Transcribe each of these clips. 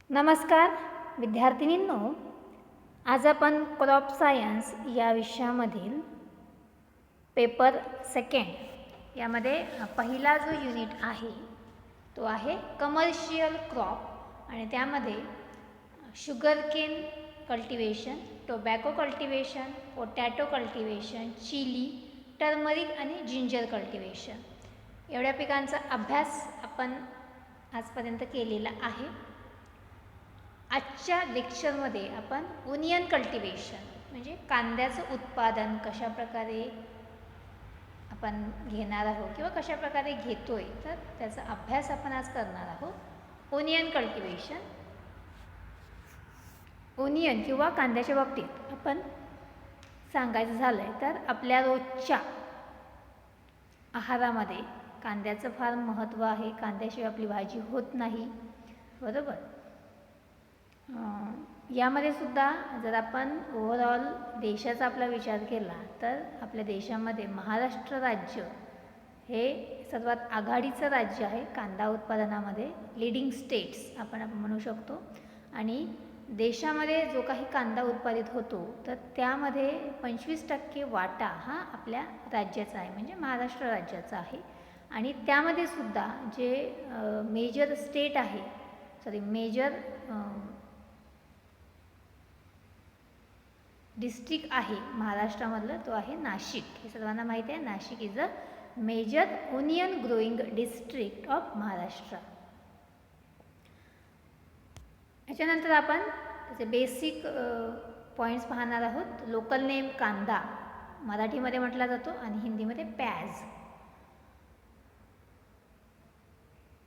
नमस्कार विद्यार्थिनींनो, आज आपण क्रॉप सायन्स या विषयामधील पेपर सेकंड यामध्ये पहिला जो युनिट आहे तो आहे कमर्शियल क्रॉप आणि त्यामध्ये sugarcane cultivation, tobacco cultivation, potato cultivation, chilli, turmeric आणि जिंजर कल्टिवेशन एवढ्या पिकांचा अभ्यास आपण आजपर्यंत केलेला आहे. आजच्या लेक्चरमध्ये आपण ओनियन कल्टिवेशन म्हणजे कांद्याचं उत्पादन कशा प्रकारे आपण घेणार आहोत किंवा कशा प्रकारे घेतोय तर त्याचा अभ्यास आपण आज करणार आहोत. ओनियन कल्टिवेशन, ओनियन किंवा कांद्याच्या बाबतीत आपण सांगायचं झालंय तर आपल्या रोजच्या आहारामध्ये कांद्याचं फार महत्त्व आहे. कांद्याशिवाय आपली भाजी होत नाही, बरोबर. यामध्ये सुद्धा जर आपण ओव्हरऑल देशाचा आपला विचार केला तर आपल्या देशामध्ये महाराष्ट्र राज्य हे सर्वात आघाडीचं राज्य आहे कांदा उत्पादनामध्ये. लीडिंग स्टेट्स आपण म्हणू शकतो. आणि देशामध्ये जो काही कांदा उत्पादित होतो तर त्यामध्ये 25% वाटा हा आपल्या राज्याचा आहे, म्हणजे महाराष्ट्र राज्याचा आहे. आणि त्यामध्ये सुद्धा जे मेजर स्टेट आहे, मेजर डिस्ट्रिक्ट आहे महाराष्ट्रामधलं तो आहे नाशिक. हे सर्वांना माहिती आहे, Nashik is a major onion growing district of Maharashtra. याच्यानंतर आपण त्याचे बेसिक पॉईंट्स पाहणार आहोत. लोकल नेम कांदा मराठीमध्ये म्हटला जातो आणि हिंदीमध्ये प्याज.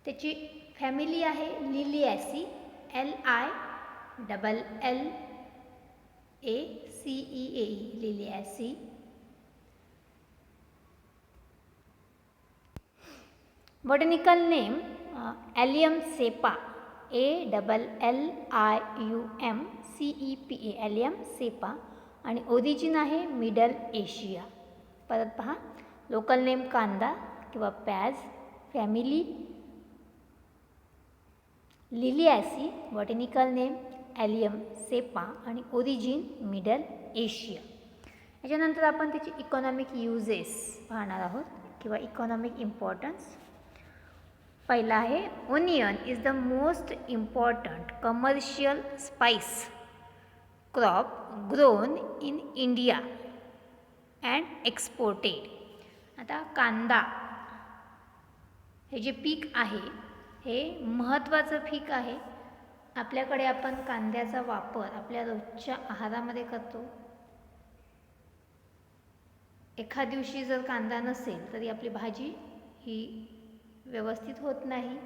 त्याची फॅमिली आहे Liliaceae, LILLACEE, Liliaceae. Botanical name Allium cepa, ALLIUMCEPA, Allium cepa. आणि ओरिजिन आहे मिडल एशिया. परत पहा, लोकल नेम कांदा किंवा प्याज, family Liliaceae, botanical name Allium cepa आणि ओरिजिन मिडल एशिया. याच्यानंतर आपण त्याची इकॉनॉमिक युजेस पाहणार आहोत किंवा इकॉनॉमिक इम्पॉर्टन्स. पहिला आहे onion is the most important commercial spice crop grown in India and exported. आता कांदा हे जे पीक आहे हे महत्त्वाचं पीक आहे. आपल्याकडे आपण कांद्याचा वापर आपल्या रोजच्या आहारामध्ये करतो. एखाद दिवशी जर कांदा नसेल तरी आपली भाजी ही व्यवस्थित होत नाही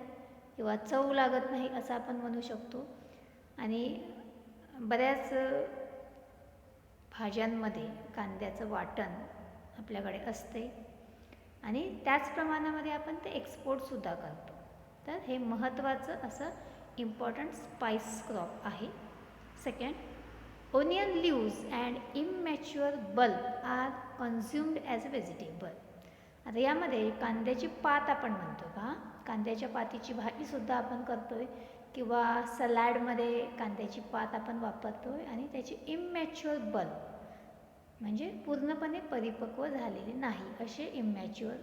किंवा चव लागत नाही असं आपण म्हणू शकतो. आणि बऱ्याच भाज्यांमध्ये कांद्याचं वाटण आपल्याकडे असते आणि त्याच प्रमाणामध्ये आपण ते एक्सपोर्टसुद्धा करतो. तर हे महत्त्वाचं असं इम्पॉर्टंट स्पाइस क्रॉप आहे. Second, onion leaves and immature bulb are consumed as a vegetable. आता यामध्ये कांद्याची पात आपण म्हणतो का, कांद्याच्या पातीची भाजीसुद्धा आपण करतोय किंवा सलाडमध्ये कांद्याची पात आपण वापरतोय. आणि त्याची इमॅच्युअर बल्ब म्हणजे पूर्णपणे परिपक्व झालेले नाही असे इमॅच्युअर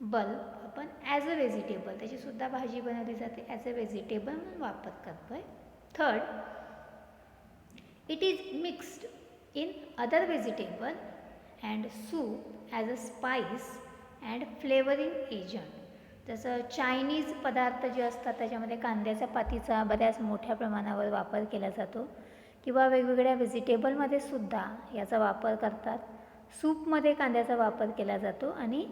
बल्ब आपण ॲज अ व्हेजिटेबल त्याचीसुद्धा भाजी बनवली जाते, ॲज अ व्हेजिटेबल म्हणून वापर करतोय. Third, it is mixed in other vegetable and soup as a spice and flavouring agent. जसं चायनीज पदार्थ जे असतात त्याच्यामध्ये कांद्याच्या पातीचा बऱ्याच मोठ्या प्रमाणावर वापर केला जातो किंवा वेगवेगळ्या व्हेजिटेबलमध्ये सुद्धा याचा वापर करतात. सूपमध्ये कांद्याचा वापर केला जातो आणि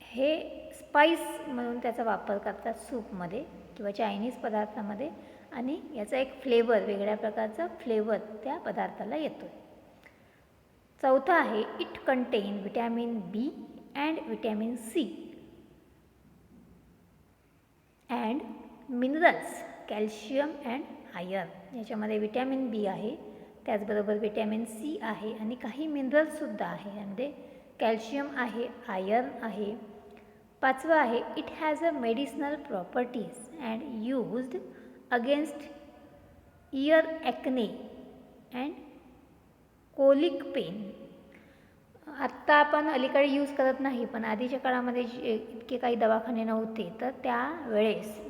हे स्पाइस म्हणून त्याचा वापर करतात सूपमध्ये किंवा चायनीज पदार्थामध्ये. आणि याचा एक फ्लेवर, वेगळ्या प्रकारचा फ्लेवर त्या पदार्थाला येतो. चौथा आहे it contain vitamin B and vitamin C and minerals calcium and iron. याच्यामध्ये विटॅमिन बी आहे, त्याचबरोबर विटॅमिन सी आहे आणि काही मिनरल्ससुद्धा आहे. यामध्ये कॅल्शियम आहे, आयर्न आहे, 5वं आहे it has a medicinal properties and used against year acne and colic pen. आत्ता आपण अलीकडे यूज करत नाही, पण आधीच्या काळामध्ये इतके काही दवाखाने नव्हते, तर त्यावेळेस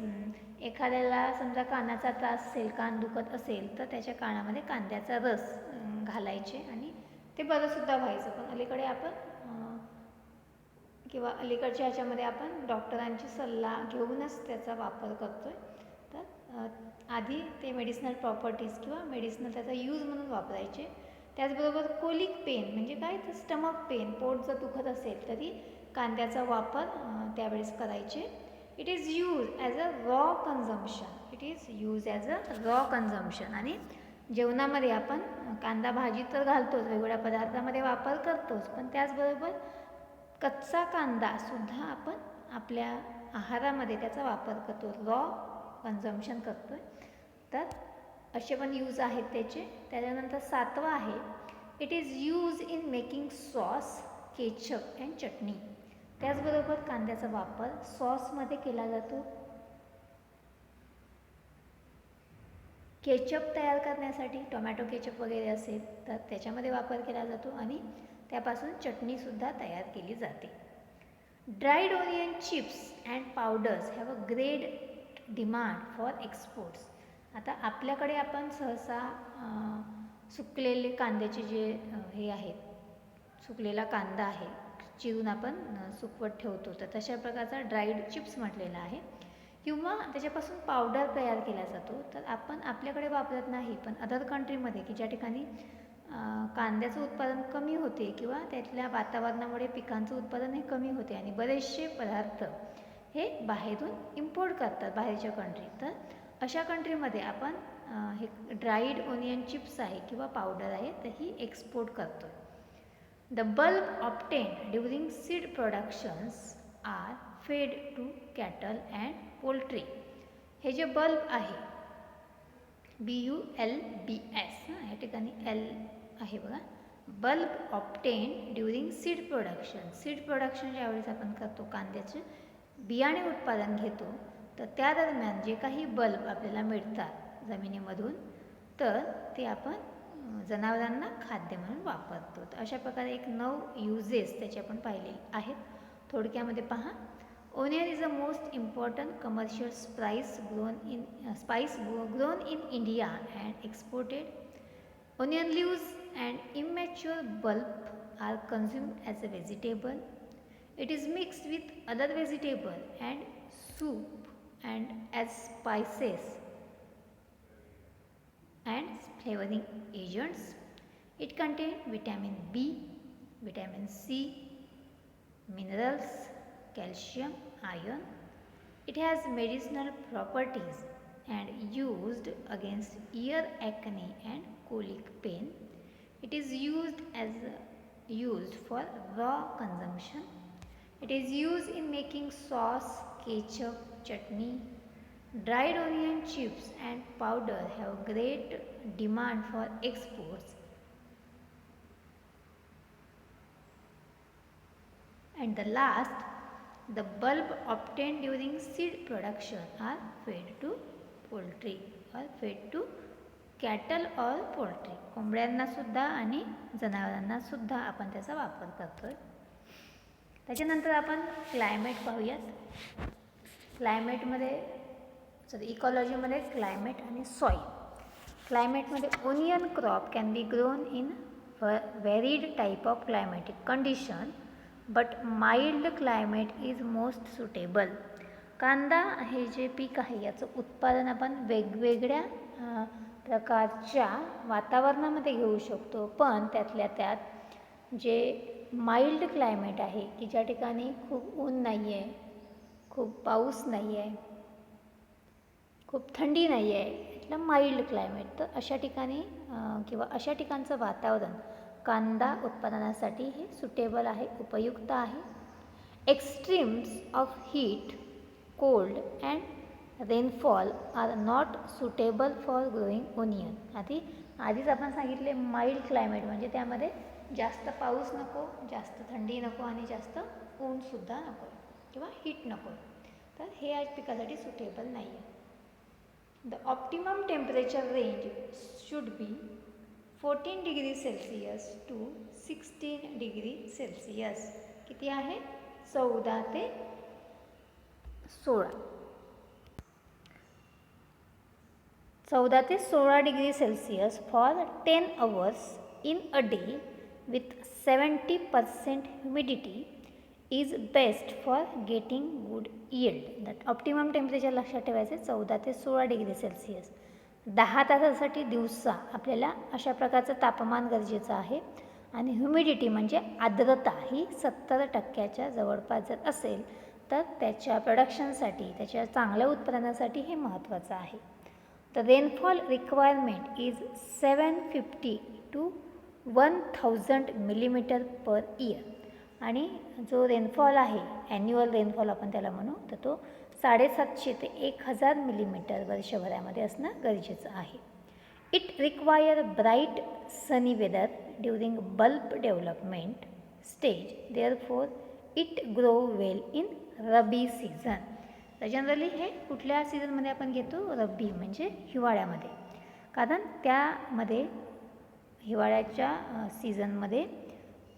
एखाद्याला समजा कानाचा त्रास असेल, कान दुखत असेल, तर त्याच्या कानामध्ये कांद्याचा रस घालायचे आणि ते बरंसुद्धा व्हायचं. पण अलीकडे आपण किंवा अलीकडच्या ह्याच्यामध्ये आपण डॉक्टरांची सल्ला घेऊनच त्याचा वापर करतो आहे. तर आधी ते मेडिसिनल प्रॉपर्टीज किंवा मेडिसिनल त्याचा यूज म्हणून वापरायचे. त्याचबरोबर कोलिक पेन म्हणजे काय, तर स्टमक पेन, पोट जर दुखत असेल तरी कांद्याचा वापर त्यावेळेस करायचे. It is use as a raw consumption. It is use as a raw consumption. आणि जेवणामध्ये आपण कांदा भाजी तर घालतोच, वेगवेगळ्या पदार्थामध्ये वापर करतोच, पण त्याचबरोबर कच्चा कांदासुद्धा आपण आपल्या आहारामध्ये त्याचा वापर करतो, रॉ कन्झम्पशन करतो आहे. तर असे पण यूज आहेत त्याचे. त्याच्यानंतर 7वं आहे it is use in making sauce, ketchup and chutney. त्याचबरोबर कांद्याचा वापर सॉसमध्ये केला जातो, केचप तयार करण्यासाठी टोमॅटो केचप वगैरे असेल तर त्याच्यामध्ये वापर केला जातो आणि त्यापासून चटणीसुद्धा तयार केली जाते. Dried onion chips and powders have a great demand for exports. आता आपल्याकडे आपण सहसा सुकलेले कांद्याचे जे हे आहेत, सुकलेला कांदा आहे चिरून आपण सुकवत ठेवतो, तर तशा प्रकारचा ड्राईड चिप्स म्हटलेला आहे किंवा त्याच्यापासून पावडर तयार केला जातो. तर आपण आपल्याकडे वापरत नाही, पण अदर कंट्रीमध्ये की ज्या ठिकाणी कांद्याचं उत्पादन कमी होते किंवा त्यातल्या वातावरणामुळे पिकांचं उत्पादन हे कमी होते आणि बरेचसे पदार्थ हे बाहेरून इम्पोर्ट करतात बाहेरच्या कंट्री. तर अशा कंट्रीमध्ये आपण हे ड्राईड ओनियन चिप्स आहे किंवा पावडर आहे तर ही एक्सपोर्ट करतो. The bulb obtained during seed productions are fed to cattle and poultry. हे जे बल्ब आहे BULBS, या ठिकाणी L आहे बघा. Bulb obtained during seed production. Seed production ज्यावेळेस आपण करतो, कांद्याचे बियाणे उत्पादन घेतो, तर त्या दरम्यान जे काही बल्ब आपल्याला मिळतात जमिनीमधून, तर ते आपण जनावरांना खाद्य म्हणून वापरतो. तर अशा प्रकारे एक 9 युजेस त्याचे आपण पाहिले आहेत. थोडक्यामध्ये पहा, onion is a most important commercial spice grown in India and exported. Onion leaves and immature bulb are consumed as a vegetable. It is mixed with other vegetable and soup and as spices and flavoring agents. It contains vitamin B, vitamin C, minerals, calcium, iron. It has medicinal properties and used against ear acne and colic pain. It is used for raw consumption. It is used in making sauce, ketchup, chutney. Dried onion chips and powder have great demand for exports. And the last, the bulb obtained during seed production are fed to poultry or fed to cattle or poultry. कोंबड्यांना सुद्धा आणि जनावरांना सुद्धा आपण त्याचा वापर करतो. त्याच्यानंतर आपण क्लायमेट पाहूयात. इकॉलॉजीमध्ये क्लायमेट आणि सॉईल. क्लायमेटमध्ये onion crop can be grown in varied type of climatic condition but mild climate is most suitable. कांदा हे जे पीक आहे याचं उत्पादन आपण वेगवेगळ्या प्रकारच्या वातावरणामध्ये घेऊ शकतो, पण त्यातल्या त्यात जे माइल्ड क्लायमेट आहे की ज्या ठिकाणी खूप ऊन नाही आहे, खूप पाऊस नाही आहे, खूप थंडी नाही आहे, इथलं माइल्ड क्लायमेट, तर अशा ठिकाणी किंवा अशा ठिकाणचं वातावरण कांदा उत्पादनासाठी हे सुटेबल आहे, उपयुक्त आहे. Extremes of heat, cold and rainfall are not suitable for growing onion. आधीच आपण सांगितले माइल्ड क्लायमेट म्हणजे त्यामध्ये जास्त पाऊस नको, जास्त थंडी नको आणि जास्त ऊनसुद्धा नको. किंवा हीट नको आहे, तर हे या पिकासाठी सुटेबल नाही आहे. The optimum temperature range should be 14 degree Celsius to 16 degree Celsius. किती आहे? 14 ते 16. 14 ते 16 degree Celsius for 10 hours in a day with 70% humidity is best for getting good yield. That optimum temperature लक्षात ठेवायचे 14 ते 16 डिग्री सेल्सिअस. 10 तासासाठी दिवसा आपल्याला अशा प्रकारचं तापमान गरजेचं आहे आणि ह्युमिडिटी म्हणजे आर्द्रता ही 70% जवळपास जर असेल तर त्याच्या प्रोडक्शनसाठी, त्याच्या चांगल्या उत्पादनासाठी हे महत्त्वाचं आहे. The rainfall requirement is 750 to 1000 millimetre per year. आणि जो रेनफॉल आहे, ॲन्युअल रेनफॉल आपण त्याला म्हणू, तर तो 750 ते 1000 मिलीमीटर वर्षभरामध्ये असणं गरजेचं आहे. It require bright sunny weather during bulb development stage, therefore it grow well in rabi season. तर जनरली हे कुठल्या सीझनमध्ये आपण घेतो? रब्बी म्हणजे हिवाळ्यामध्ये, कारण त्यामध्ये हिवाळ्याच्या सीझनमध्ये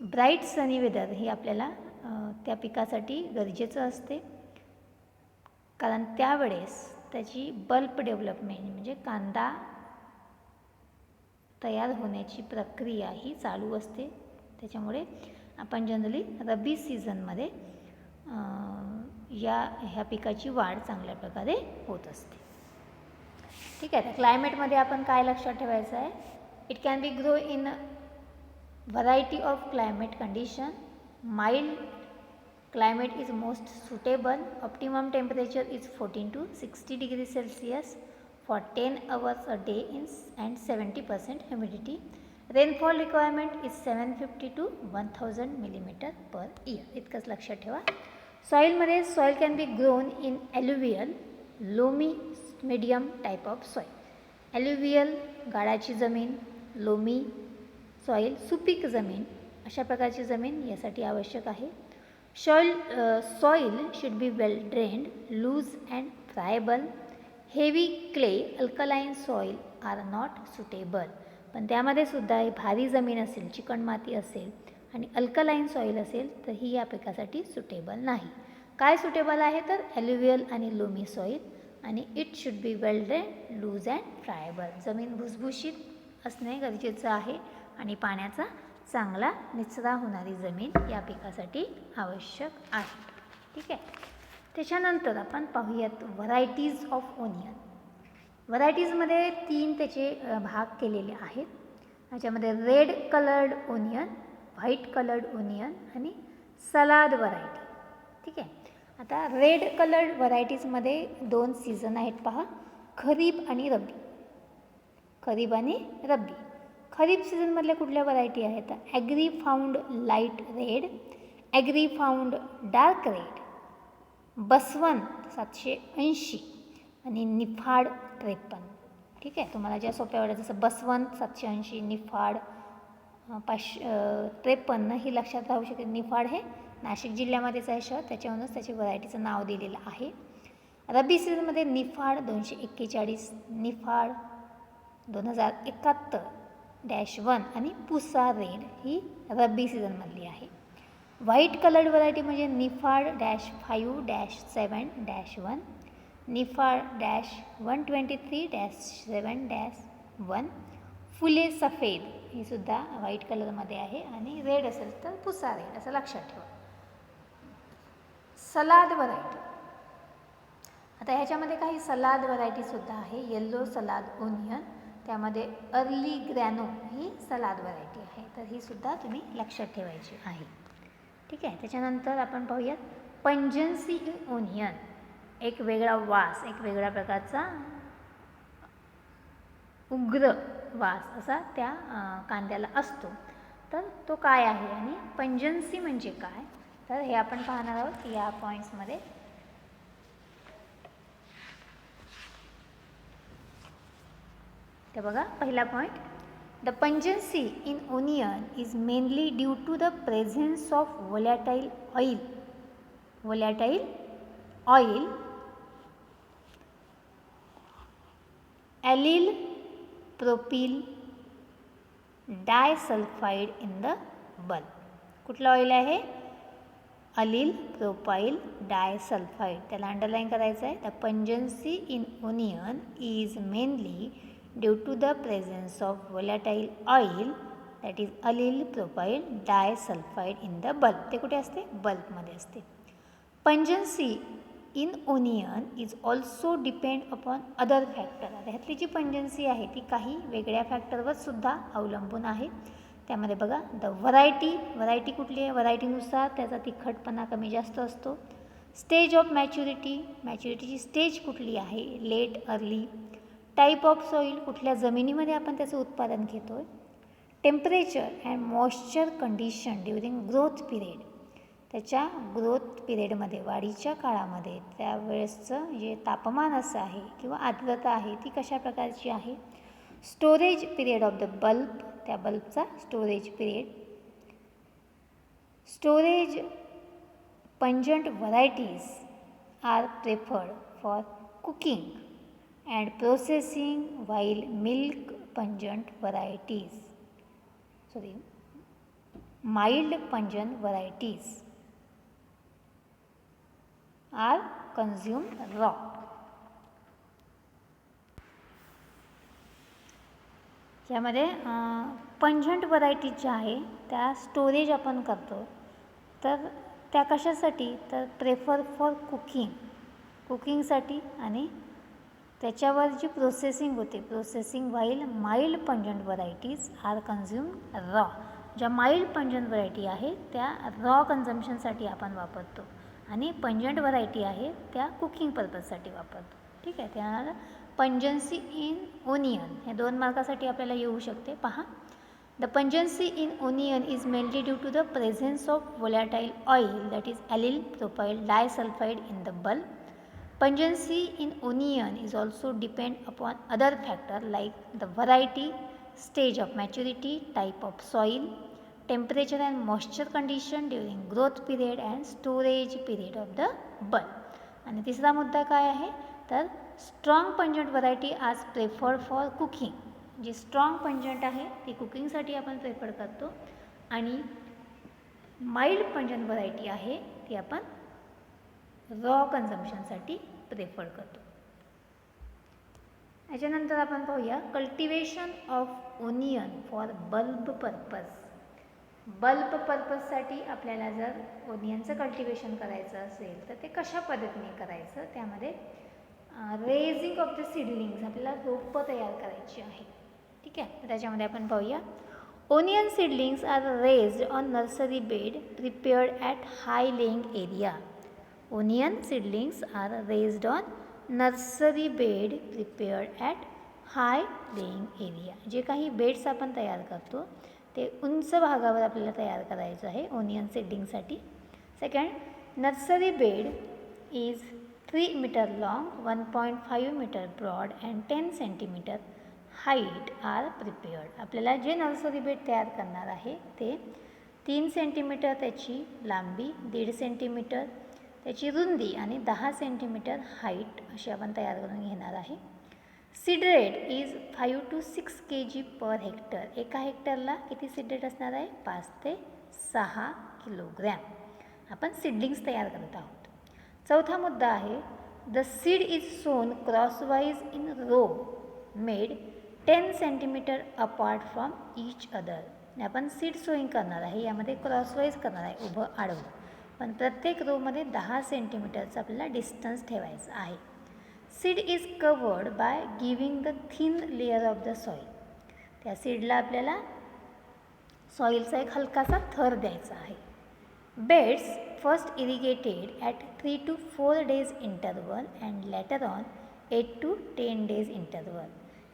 ब्राईट सनी वेदर ही आपल्याला त्या पिकासाठी गरजेचं असते, कारण त्यावेळेस त्याची बल्ब डेव्हलपमेंट म्हणजे कांदा तयार होण्याची प्रक्रिया ही चालू असते. त्याच्यामुळे आपण जनरली रब्बी सीझनमध्ये ह्या पिकाची वाढ चांगल्या प्रकारे होत असते. ठीक आहे. तर क्लायमेटमध्ये आपण काय लक्षात ठेवायचं आहे? It can be grow in variety of climate condition. Mild climate is most suitable. Optimum temperature is 14 to 60 degrees Celsius for 10 hours a day and 70% humidity. Rainfall requirement is 750 to 1000 millimeter per year. इतकंच लक्षात ठेवा. सॉईलमध्ये soil can be grown in alluvial, loamy, medium type of soil. Alluvial गाळाची जमीन, loamy soil सुपीक जमीन, अशा प्रकारची जमीन यासाठी आवश्यक आहे. Soil should be well drained, loose and friable. Heavy clay, alkaline soil are not suitable. पण त्यामध्ये सुद्धा भारी जमीन असेल, चिकण माती असेल आणि अल्कलाईन सॉईल असेल तर ही या पिकासाठी सुटेबल नाही. काय सुटेबल आहे? तर ॲल्युव्हियल आणि लोमी सॉईल. आणि it should be well drained, loose and friable. जमीन भुसभुशीत असणे गरजेचं आहे आणि पाण्याचा चांगला निचरा होणारी जमीन या पिकासाठी आवश्यक आहे. ठीक आहे. त्याच्यानंतर आपण पाहूयात व्हरायटीज ऑफ ओनियन. व्हरायटीजमध्ये 3 त्याचे भाग केलेले आहेत. त्याच्यामध्ये red coloured onion, white coloured onion आणि सलाद व्हरायटी. ठीक आहे. आता रेड कलर्ड व्हरायटीजमध्ये 2 सीझन आहेत पहा, खरीप आणि रब्बी. खरीप आणि रब्बी. खरीप सीझनमधल्या कुठल्या व्हरायटी आहेत? तर Agrifound light red, Agrifound dark red, Baswant 780 आणि निफाड 53. ठीक आहे. तुम्हाला ज्या सोप्या वाटत जसं बसवंत 780, निफाड 553 ही लक्षात राहू शकते. निफाड हे नाशिक जिल्ह्यामध्येच आहे शहर, त्याच्यावरूनच त्याची व्हरायटीचं नाव दिलेलं आहे. रब्बी सीझनमध्ये निफाड 241, निफाड 2071-1 आणि पुसा रेड ही रब्बी सीझनमधली आहे. व्हाईट कलर्ड व्हरायटी म्हणजे निफाड -5-7-1, निफाड -123-7-1, फुले सफेद ही सुद्धा व्हाईट कलरमध्ये आहे आणि रेड असेल तर पुसा रेड असं लक्षात ठेवा. Salad variety. आता ह्याच्यामध्ये काही सलाद व्हरायटीसुद्धा आहे. येल्लो सलाद ओनियन, त्यामध्ये अर्ली ग्रॅनो ही सलाद व्हरायटी आहे. तर ही सुद्धा तुम्ही लक्षात ठेवायची आहे. ठीक आहे. त्याच्यानंतर आपण पाहूयात पंजन्सी ओनियन. एक वेगळा वास, एक वेगळ्या प्रकारचा उग्र वास असा त्या कांद्याला असतो. तर तो काय आहे आणि पंजन्सी म्हणजे काय, तर हे आपण पाहणार आहोत या पॉईंट्समध्ये. तर बघा, पहिला point, the pungency in onion is mainly due to the presence of volatile oil. volatile oil, allyl propyl disulphide in the bulb. कुठलं ऑइल आहे? Allyl propyl disulphide. त्याला अंडरलाईन करायचं आहे. The pungency in onion is mainly due to the presence of volatile oil that is allyl propyl disulphide in the bulb. ते कुठे असते? बल्बमध्ये असते. Pungency in onion is also depend upon other factor. ह्यातली जी पंजन्सी आहे ती काही वेगळ्या फॅक्टरवर सुद्धा अवलंबून आहे. त्यामध्ये बघा द व्हरायटी कुठली आहे? व्हरायटीनुसार त्याचा तिखटपणा कमी जास्त असतो. स्टेज ऑफ मॅच्युरिटीची स्टेज कुठली आहे? Late, early. Type of soil, कुठल्या जमिनीमध्ये आपण त्याचं उत्पादन घेतो आहे. Temperature and moisture condition during growth period, त्याच्या ग्रोथ पिरियडमध्ये, वाढीच्या काळामध्ये त्यावेळेसचं जे तापमान असं आहे किंवा आर्द्रता आहे ती कशा प्रकारची आहे. Storage period of the bulb, त्या बल्बचा storage period. Storage pungent varieties are preferred for cooking and processing while milk pungent varieties mild pungent varieties are consumed raw. यामध्ये पंजंट व्हरायटीज ज्या आहे त्या स्टोरेज आपण करतो, तर त्या कशासाठी? तर प्रेफर फॉर कुकिंगसाठी, आणि त्याच्यावर जी प्रोसेसिंग होते, processing while mild pungent varieties are consumed raw. ज्या माइल्ड पंजंट व्हरायटी आहे त्या रॉ कन्झम्पशनसाठी आपण वापरतो, आणि पंजंट व्हरायटी आहे त्या कुकिंग पर्पजसाठी वापरतो. ठीक आहे. त्याला पंजन्सी इन ओनियन हे 2 मार्कासाठी आपल्याला येऊ शकते. पहा, the pungency in onion is mainly due to the presence of volatile oil that is allyl propyl disulphide in the bulb. Pungency in onion is also depend upon other factor like the variety, stage of maturity, type of soil, temperature and moisture condition during growth period and storage period of the bulb. आणि तिसरा मुद्दा काय आहे? तर strong pungent variety are preferred for cooking. G strong pungent आहे ती कुकिंगसाठी आपण prefer करतो, आणि माइल्ड पंजंट व्हरायटी आहे ती आपण रॉ कन्झम्पशनसाठी प्रेफर करतो. याच्यानंतर आपण पाहूया cultivation of onion for bulb purpose. Bulb पर्पजसाठी आपल्याला जर ओनियनचं कल्टिवेशन करायचं असेल तर ते कशा पद्धतीने करायचं? त्यामध्ये रेझिंग ऑफ द सीडलिंग्स, आपल्याला रोपं तयार करायची आहे. ठीक आहे. तर त्याच्यामध्ये आपण पाहूया onion seedlings are raised on nursery bed prepared at high lying area. Onion seedlings are raised on nursery bed prepared at high lying area. जे काही बेड्स आपण तयार करतो ते उंच भागावर आपल्याला तयार करायचं आहे ओनियन सीडलिंगसाठी. Second, nursery bed is 3 metre long, 1.5 metre broad and 10 centimetre height are prepared. आपल्याला जे नर्सरी बेड तयार करणार आहे ते 3 सेंटीमीटर त्याची लांबी, 1.5 सेंटीमीटर त्याची रुंदी आणि 10 सेंटीमीटर हाईट अशी आपण तयार करून घेणार आहे. Seed rate is 5 to 6 kg per hectare. एका हेक्टरला किती सीड रेट असणार आहे? 5 ते 6 किलोग्रॅम आपण सीडलिंग्स तयार करत आहोत. चौथा मुद्दा आहे the seed is sown crosswise in row made 10 centimetre apart from each other. आपण सीड सोईंग करणार आहे, यामध्ये क्रॉसवाईज करणार आहे, उभं आडवं, पण प्रत्येक रोमध्ये 10 सेंटीमीटरचं आपल्याला डिस्टन्स ठेवायचं आहे. Seed is covered by giving the thin layer of the soil. त्या सीडला आपल्याला सॉईलचा एक हलकासा थर द्यायचा आहे. Beds first irrigated at 3 to 4 days interval and later on 8 to 10 days interval.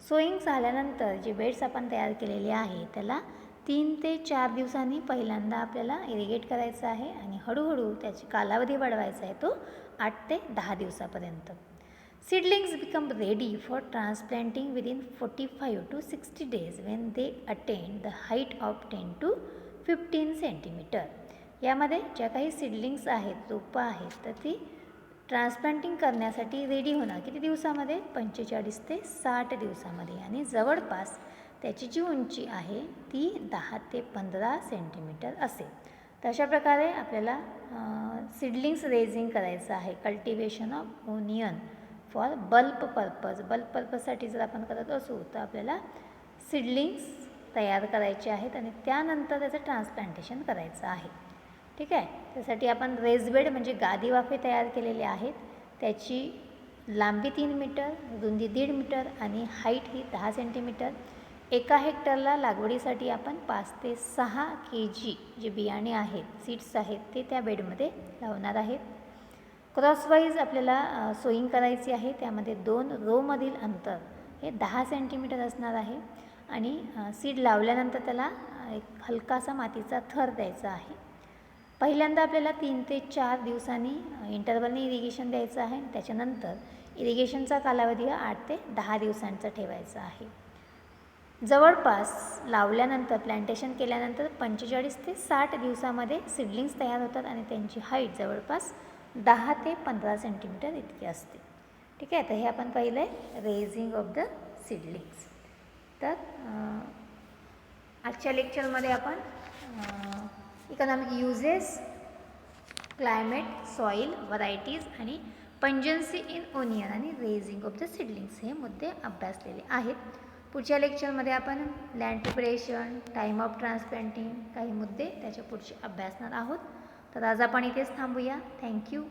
Sowing झाल्यानंतर जे बेड्स आपण तयार केलेले आहे त्याला 3 ते 4 दिवसांनी पहिल्यांदा आपल्याला इरिगेट करायचं आहे, आणि हळूहळू त्याची कालावधी वाढवायचा आहे तो 8 ते 10 दिवसापर्यंत. Seedlings become ready for transplanting within 45 to 60 days when they attain the height of 10 to 15 centimeter. यामध्ये ज्या काही सीडलिंग्स आहेत, रोपं आहेत, तर ती ट्रान्सप्लांटिंग करण्यासाठी रेडी होणार किती दिवसामध्ये? 45 ते 60 दिवसामध्ये. आणि जवळपास त्याची जी उंची आहे ती 10 ते 15 सेंटीमीटर असेल. तर अशा प्रकारे आपल्याला सीडलिंग्स रेझिंग करायचं आहे. Cultivation of onion for bulb purpose. Bulb पर्पजसाठी जर आपण करत असू तर आपल्याला सीडलिंग्स तयार करायचे आहेत आणि त्यानंतर त्याचं ट्रान्सप्लांटेशन करायचं आहे. ठीक आहे. त्यासाठी आपण रेसबेड म्हणजे गादी वाफे तयार केलेले आहेत. त्याची लांबी 3 मीटर, रुंदी 1.5 मीटर आणि हाईट ही 10 सेंटीमीटर. 1 हेक्टरला लागवडीसाठी आपण 5 ते 6 kg जे बियाणे आहेत, सीड्स आहेत, ते त्या बेडमध्ये लावणार आहेत. क्रॉसवाईज आपल्याला सोईंग करायची आहे. त्यामध्ये 2 रोमधील अंतर हे 10 सेंटीमीटर असणार आहे आणि सीड लावल्यानंतर त्याला एक हलकासा मातीचा थर द्यायचा आहे. पहिल्यांदा आपल्याला 3 ते 4 दिवसांनी इंटरवलने इरिगेशन द्यायचं आहे. त्याच्यानंतर इरिगेशनचा कालावधी 8 ते 10 दिवसांचा ठेवायचा आहे. जवळपास लावल्यानंतर प्लांटेशन केल्यानंतर 45 ते 60 दिवसामध्ये सीडलिंग्स तयार होतात आणि त्यांची हाईट जवळपास 10 ते 15 सेंटीमीटर इतकी असते. ठीक आहे. तर हे आपण पाहिलं आहे रेझिंग ऑफ द सीडलिंग्स. तर आजच्या लेक्चरमध्ये आपण economic uses, climate, soil, varieties आणि पंजन्सी इन ओनियन आणि रेझिंग ऑफ द सीडलिंग्स हे मुद्दे अभ्यासलेले आहेत. पुढच्या लेक्चरमध्ये आपण land preparation, time of transplanting काही मुद्दे त्याच्या पुढचे अभ्यासणार आहोत. तर आज आपण इथेच थांबूया. थँक्यू.